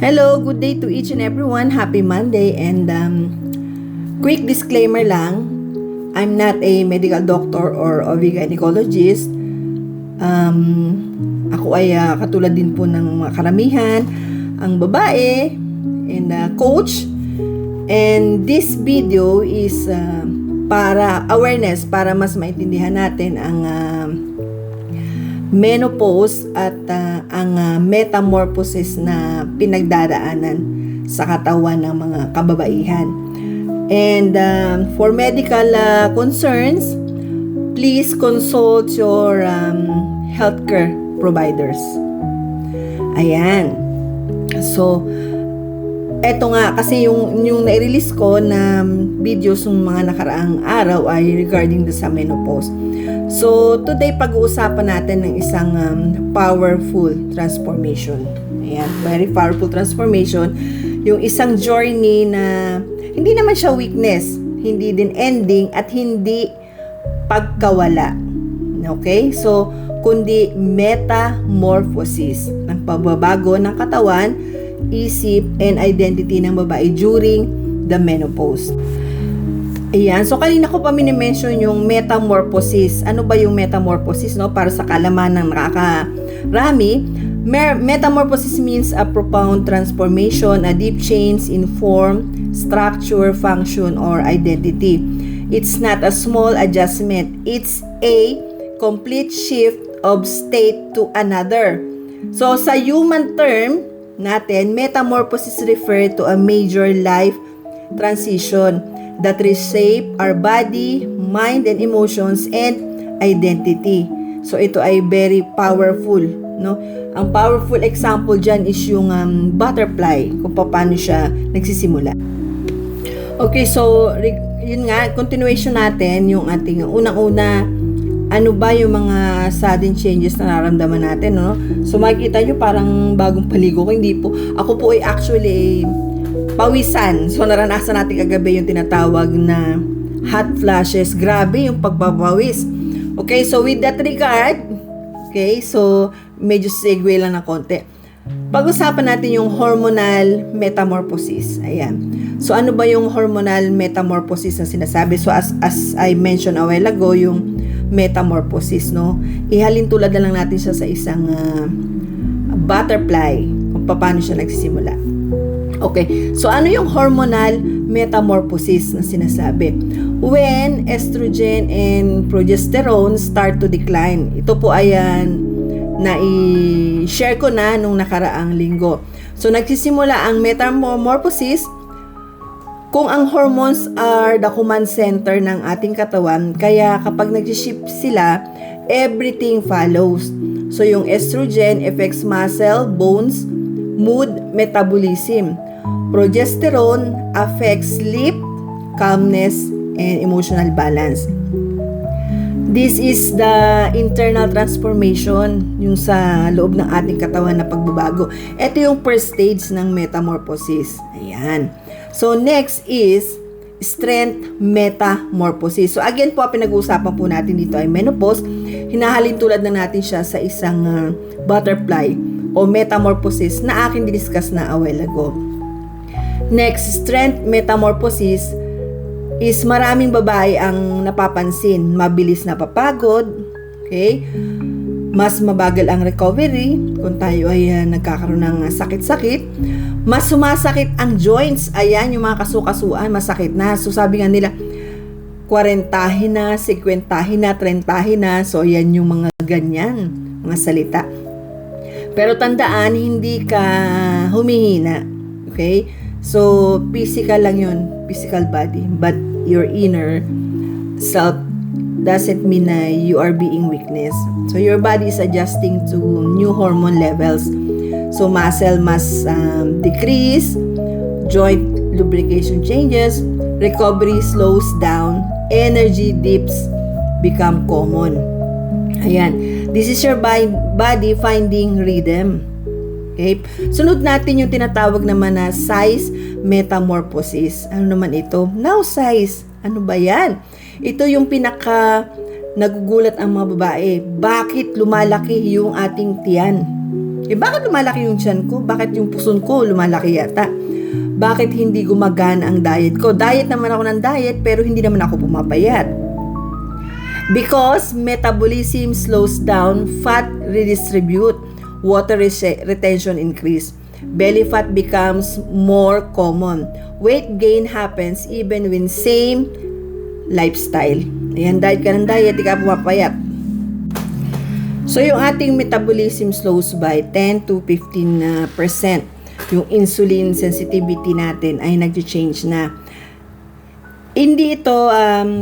Hello, good day to each and everyone. Happy Monday and quick disclaimer lang. I'm not a medical doctor or a gynecologist. Ako ay katulad din po ng mga karamihan, ang babae and coach. And this video is para awareness, para mas maintindihan natin ang menopause at ang metamorphosis na pinagdaraanan sa katawan ng mga kababaihan. And for medical concerns, please consult your healthcare providers. Ayan. So, eto nga, kasi yung na-release ko na videos ng mga nakaraang araw ay regarding sa menopause. So, today pag-uusapan natin ng isang powerful transformation. Ayan, very powerful transformation. Yung isang journey na hindi naman siya weakness, hindi din ending, at hindi pagkawala. Okay? So, kundi metamorphosis. Ang pagbabago ng katawan, isip, and identity ng babae during the menopause. Ayan. So, kanina ko pa minimension yung metamorphosis. Ano ba yung metamorphosis, no? Para sa kalaman ng nakakarami, metamorphosis means a profound transformation, a deep change in form, structure, function, or identity. It's not a small adjustment. It's a complete shift of state to another. So, sa human term natin, metamorphosis refer to a major life transition that reshape our body, mind, and emotions, and identity. So, ito ay very powerful, no? Ang powerful example dyan is yung butterfly, kung paano siya nagsisimula. Okay, so, yun nga, continuation natin, yung ating unang-una, ano ba yung mga sudden changes na nararamdaman natin, no? So, makikita nyo parang bagong paligo ko, hindi po. Ako po ay actually pawisan. So, naranasan natin kagabi yung tinatawag na hot flashes. Grabe yung pagpapawis. Okay, so with that regard, okay, so medyo segue lang na konti. Pag-usapan natin yung hormonal metamorphosis. Ayan. So, ano ba yung hormonal metamorphosis na sinasabi? So, as I mentioned a while ago, yung metamorphosis, no? Ihalin tulad na lang natin siya sa isang butterfly, kung paano siya nagsisimula. Okay, so ano yung hormonal metamorphosis na sinasabi? When estrogen and progesterone start to decline. Ito po ay na-share ko na nung nakaraang linggo. So, nagsisimula ang metamorphosis kung ang hormones are the command center ng ating katawan. Kaya kapag nag-shift sila, everything follows. So, yung estrogen affects muscle, bones, mood, metabolism. Progesterone affects sleep, calmness, and emotional balance. This is the internal transformation, yung sa loob ng ating katawan na pagbabago. Ito yung first stage ng metamorphosis. Ayan. So, next is strength metamorphosis. So, again po, pinag-uusapan po natin dito ay menopause. Hinahalin tulad na natin siya sa isang butterfly o metamorphosis na aking discuss na a while ago. Next, strength metamorphosis is maraming babae ang napapansin. Mabilis na papagod, okay? Mas mabagal ang recovery kung tayo ay nagkakaroon ng sakit-sakit. Mas sumasakit ang joints. Ayan, yung mga kasukasuan, masakit na. So, sabi nga nila, 40 na, 50 na, 30 na. So, ayan yung mga ganyan, mga salita. Pero tandaan, hindi ka humihina. Okay? So, physical lang yun. Physical body. But your inner self doesn't mean na you are being weakness. So, your body is adjusting to new hormone levels. So, muscle must decrease. Joint lubrication changes. Recovery slows down. Energy dips become common. Ayan. This is your body finding rhythm. Okay? Sunod natin yung tinatawag naman na size metamorphosis. Ano naman ito? Now size. Ano ba yan? Ito yung pinaka nagugulat ang mga babae. Bakit lumalaki yung ating tiyan? bakit lumalaki yung tiyan ko? Bakit yung puson ko lumalaki yata? Bakit hindi gumagana ang diet ko? Diet naman ako ng diet, pero hindi naman ako pumapayat. Because metabolism slows down, fat redistribute, water retention increase. Belly fat becomes more common. Weight gain happens even when same lifestyle. Ayan, diet ka ng diet, di ka pumapayat. So, yung ating metabolism slows by 10 to 15%. Yung insulin sensitivity natin ay nag-change na. Hindi ito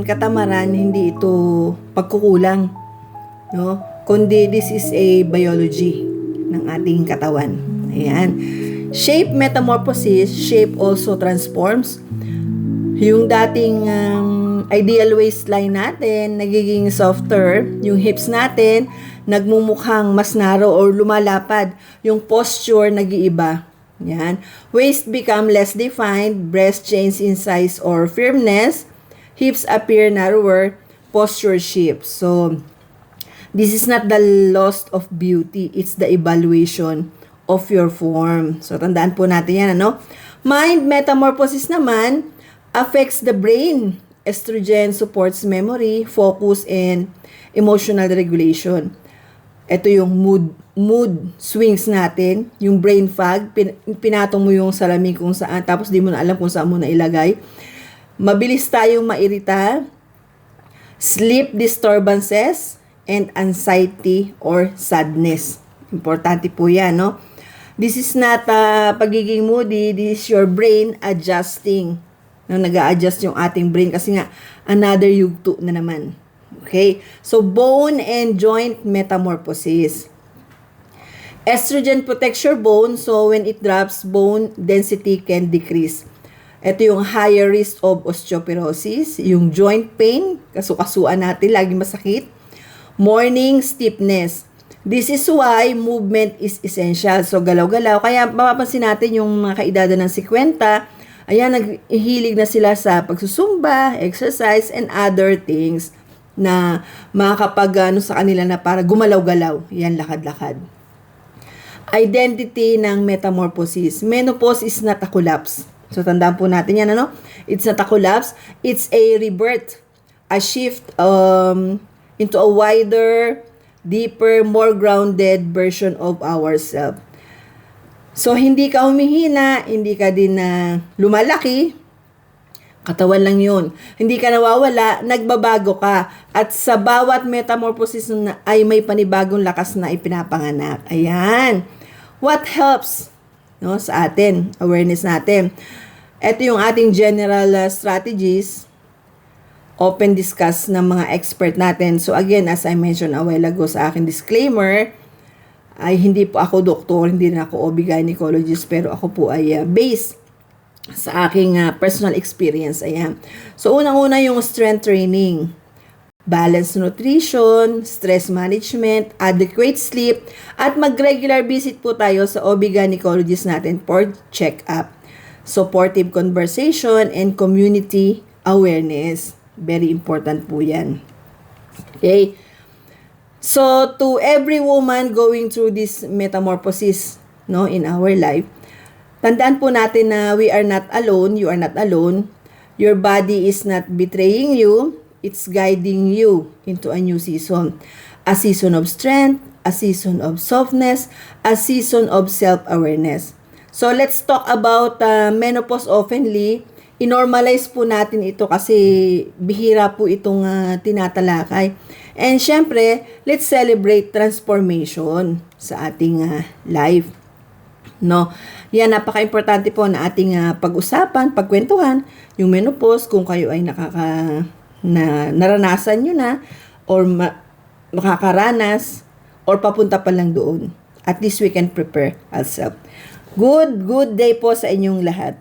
katamaran, hindi ito pagkukulang, no? Kundi this is a biology ng ating katawan. Ayan. Shape metamorphosis, shape also transforms. Yung dating ideal waistline natin, nagiging softer. Yung hips natin, nagmumukhang mas narrow or lumalapad. Yung posture, nag-iiba. Yan. Waist become less defined, breast change in size or firmness, hips appear narrower, posture shifts. So, this is not the loss of beauty, it's the evaluation of your form. So, tandaan po natin yan, ano? Mind metamorphosis naman affects the brain. Estrogen supports memory, focus, and emotional regulation. Ito yung mood swings natin, yung brain fog, pinatong mo yung salamin kung saan, tapos di mo na alam kung saan mo na ilagay. Mabilis tayong mairita, sleep disturbances, and anxiety or sadness. Importante po yan, no? This is not pagiging moody, this is your brain adjusting. No, nag-a-adjust yung ating brain kasi nga another yugto na naman. Okay? So, bone and joint metamorphosis. Estrogen protects your bone, so when it drops, bone density can decrease. Ito yung higher risk of osteoporosis, yung joint pain, kasukasuan natin, lagi masakit. Morning stiffness. This is why movement is essential. So, galaw-galaw. Kaya, mapapansin natin yung mga kaedada ng 50, ayan, naghihilig na sila sa pagsusumba, exercise, and other things na makakapag sa kanila na para gumalaw-galaw. Yan, lakad-lakad. Identity ng metamorphosis. Menopause is not a collapse. So, tandaan po natin yan, ano? It's not a collapse. It's a rebirth. A shift into a wider, deeper, more grounded version of ourselves. So, hindi ka humihina, hindi ka din lumalaki, katawan lang yun. Hindi ka nawawala, nagbabago ka. At sa bawat metamorphosis ay may panibagong lakas na ipinapanganak. Ayan. What helps, no, sa atin, awareness natin. Ito yung ating general strategies, open discuss ng mga expert natin. So again, as I mentioned a while ago sa aking disclaimer, ay hindi po ako doktor, hindi na ako OB-gynecologist, pero ako po ay based sa aking personal experience. Ayan. So unang-una yung strength training, balanced nutrition, stress management, adequate sleep, at mag-regular visit po tayo sa OB-gynecologist natin for check-up. Supportive conversation and community awareness. Very important po yan. Okay? So, to every woman going through this metamorphosis, no, in our life, tandaan po natin na we are not alone, you are not alone. Your body is not betraying you. It's guiding you into a new season. A season of strength, a season of softness, a season of self-awareness. So, let's talk about menopause openly. I-normalize po natin ito kasi bihira po itong tinatalakay. And syempre, let's celebrate transformation sa ating life. No? Yan, napaka-importante po na ating pag-usapan, pagkwentuhan, yung menopause, kung kayo ay naranasan nyo na, or makakaranas, or papunta pa lang doon. At least we can prepare ourselves. Good day po sa inyong lahat.